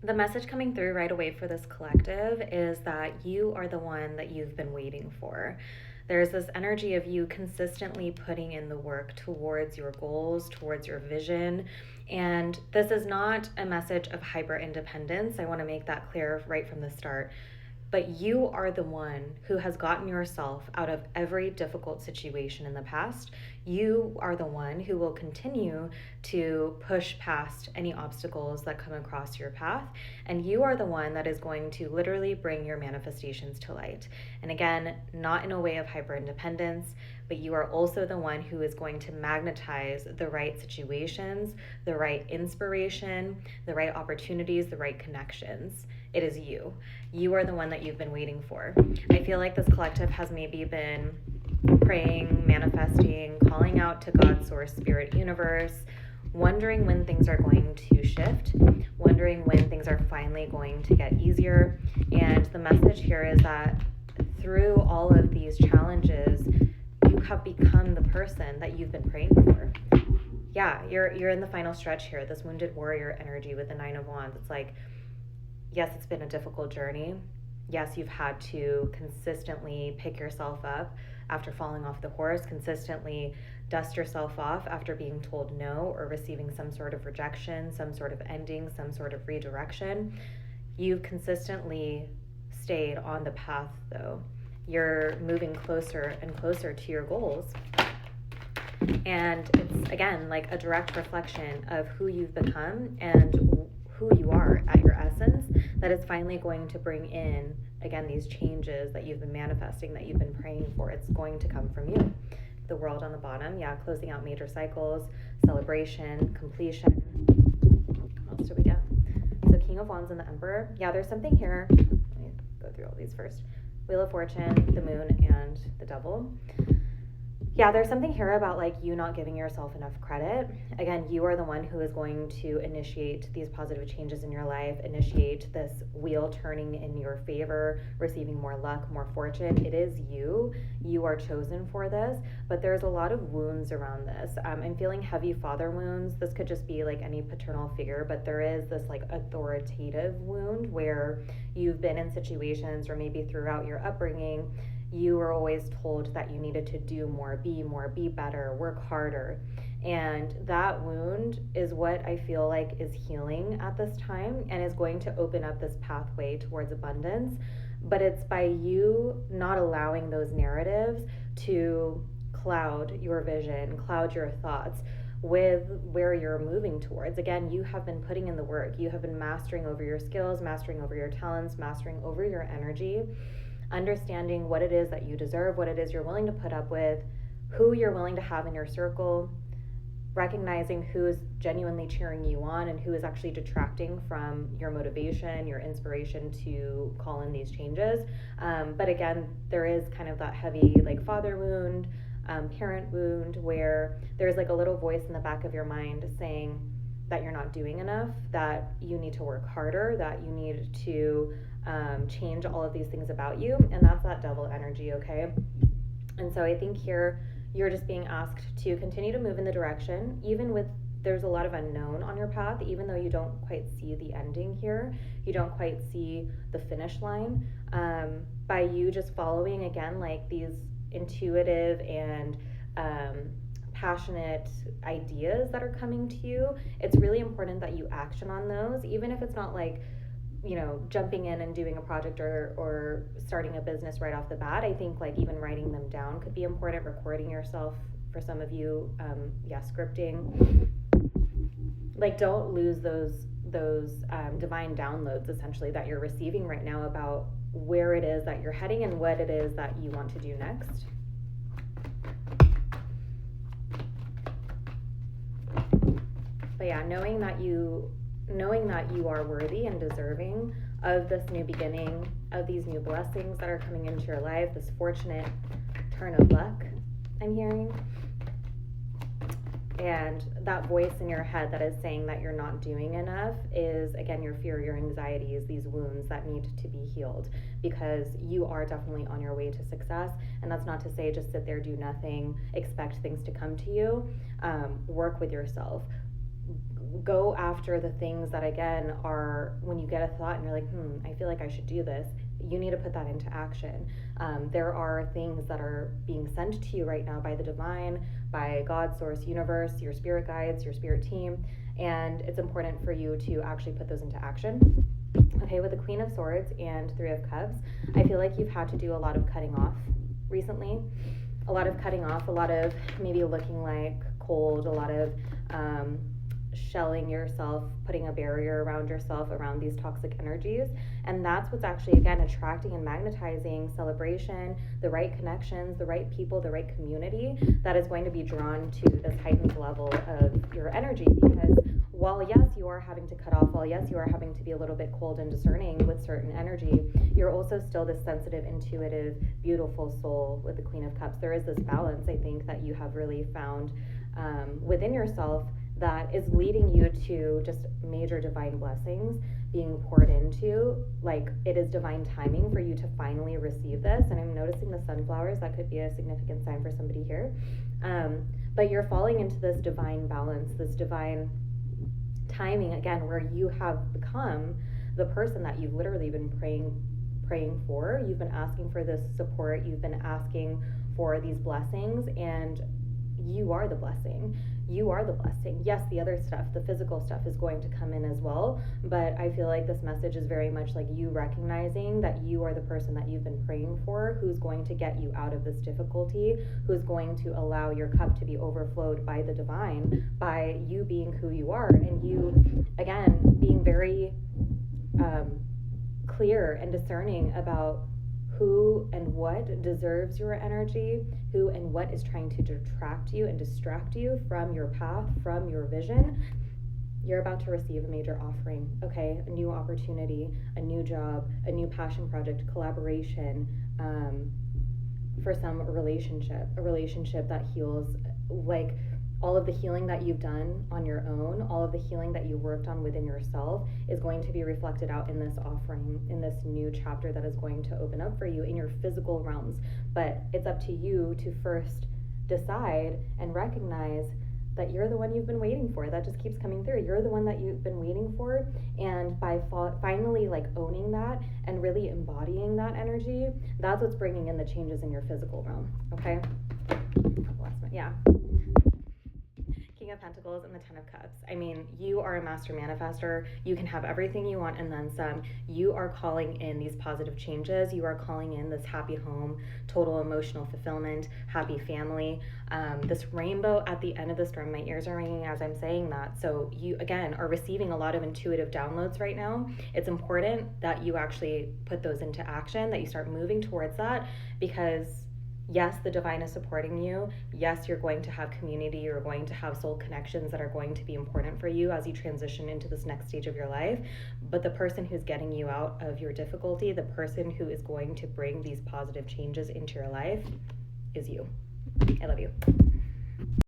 The message coming through right away for this collective is that you are the one that you've been waiting for. There's this energy of you consistently putting in the work towards your goals, towards your vision. And this is not a message of hyper independence. I want to make that clear right from the start. But you are the one who has gotten yourself out of every difficult situation in the past. You are the one who will continue to push past any obstacles that come across your path. And you are the one that is going to literally bring your manifestations to light. And again, not in a way of hyper independence, but you are also the one who is going to magnetize the right situations, the right inspiration, the right opportunities, the right connections. It is you. You are the one that you've been waiting for. I feel like this collective has maybe been praying, manifesting, calling out to God, source, spirit, universe, wondering when things are going to shift, wondering when things are finally going to get easier. And the message here is that through all of these challenges, you have become the person that you've been praying for. Yeah, you're in the final stretch here, this wounded warrior energy with the Nine of Wands. It's like, yes, it's been a difficult journey. Yes, you've had to consistently pick yourself up after falling off the horse, consistently dust yourself off after being told no or receiving some sort of rejection, some sort of ending, some sort of redirection. You've consistently stayed on the path, though. You're moving closer and closer to your goals. And it's, again, like a direct reflection of who you've become and who you are at your essence that is finally going to bring in, again, these changes that you've been manifesting, that you've been praying for. It's going to come from you. The World on the bottom, yeah, closing out major cycles, celebration, completion. What else do we get? So King of Wands and the Emperor. Yeah, there's something here. Let me go through all these first. Wheel of Fortune, the Moon, and the Devil. Yeah, there's something here about like you not giving yourself enough credit. Again, you are the one who is going to initiate these positive changes in your life, initiate this wheel turning in your favor, receiving more luck, more fortune. It is you. You are chosen for this, but there's a lot of wounds around this. I'm feeling heavy father wounds. This could just be like any paternal figure, but there is this like authoritative wound where you've been in situations, or maybe throughout your upbringing, you were always told that you needed to do more, be better, work harder. And that wound is what I feel like is healing at this time and is going to open up this pathway towards abundance. But it's by you not allowing those narratives to cloud your vision, cloud your thoughts with where you're moving towards. Again, you have been putting in the work. You have been mastering over your skills, mastering over your talents, mastering over your energy, understanding what it is that you deserve, what it is you're willing to put up with, who you're willing to have in your circle, recognizing who is genuinely cheering you on and who is actually detracting from your motivation, your inspiration to call in these changes. But again, there is kind of that heavy like father wound, parent wound, where there's like a little voice in the back of your mind saying that you're not doing enough, that you need to work harder, that you need to change all of these things about you. And that's that devil energy, okay? And so I think here you're just being asked to continue to move in the direction, even with there's a lot of unknown on your path, even though you don't quite see the ending here, you don't quite see the finish line. By you just following, again, like these intuitive and passionate ideas that are coming to you, it's really important that you action on those, even if it's not like, you know, jumping in and doing a project or starting a business right off the bat. I think like even writing them down could be important, recording yourself for some of you, scripting. Like don't lose those divine downloads essentially that you're receiving right now about where it is that you're heading and what it is that you want to do next. But yeah, knowing that you are worthy and deserving of this new beginning, of these new blessings that are coming into your life, this fortunate turn of luck I'm hearing. And that voice in your head that is saying that you're not doing enough is, again, your fear, your anxieties, these wounds that need to be healed, because you are definitely on your way to success. And that's not to say just sit there, do nothing, expect things to come to you. Work with yourself. go after the things that, again, are when you get a thought and you're like, I feel like I should do this. You need to put that into action. There are things that are being sent to you right now by the divine, by God, source, universe, your spirit guides, your spirit team, and it's important for you to actually put those into action. Okay, with the Queen of Swords and Three of Cups, I feel like you've had to do a lot of cutting off recently. A lot of cutting off, a lot of maybe looking like cold, a lot of shelling yourself, putting a barrier around yourself, around these toxic energies. And that's what's actually, again, attracting and magnetizing celebration, the right connections, the right people, the right community that is going to be drawn to this heightened level of your energy. Because while, yes, you are having to cut off, while, yes, you are having to be a little bit cold and discerning with certain energy, you're also still this sensitive, intuitive, beautiful soul with the Queen of Cups. There is this balance, I think, that you have really found within yourself that is leading you to just major divine blessings being poured into. Like, it is divine timing for you to finally receive this. And I'm noticing the sunflowers. That could be a significant sign for somebody here. But you're falling into this divine balance, this divine timing, again, where you have become the person that you've literally been praying for. You've been asking for this support. You've been asking for these blessings, and you are the blessing. You are the blessing. Yes, the other stuff, the physical stuff, is going to come in as well, but I feel like this message is very much like you recognizing that you are the person that you've been praying for, who's going to get you out of this difficulty, who's going to allow your cup to be overflowed by the divine, by you being who you are, and you, again, being very clear and discerning about who and what deserves your energy, who and what is trying to detract you and distract you from your path, from your vision. You're about to receive a major offering, okay? A new opportunity, a new job, a new passion project, collaboration, for some a relationship that heals, like all of the healing that you've done on your own, all of the healing that you worked on within yourself is going to be reflected out in this offering, in this new chapter that is going to open up for you in your physical realms. But it's up to you to first decide and recognize that you're the one you've been waiting for. That just keeps coming through. You're the one that you've been waiting for. And by finally like owning that and really embodying that energy, that's what's bringing in the changes in your physical realm, okay? Yeah. King of Pentacles and the Ten of Cups. I mean, you are a master manifester. You can have everything you want and then some. You are calling in these positive changes. You are calling in this happy home, total emotional fulfillment, happy family. This rainbow at the end of the storm, my ears are ringing as I'm saying that. So you, again, are receiving a lot of intuitive downloads right now. It's important that you actually put those into action, that you start moving towards that, because yes, the divine is supporting you. Yes, you're going to have community. You're going to have soul connections that are going to be important for you as you transition into this next stage of your life. But the person who's getting you out of your difficulty, the person who is going to bring these positive changes into your life is you. I love you.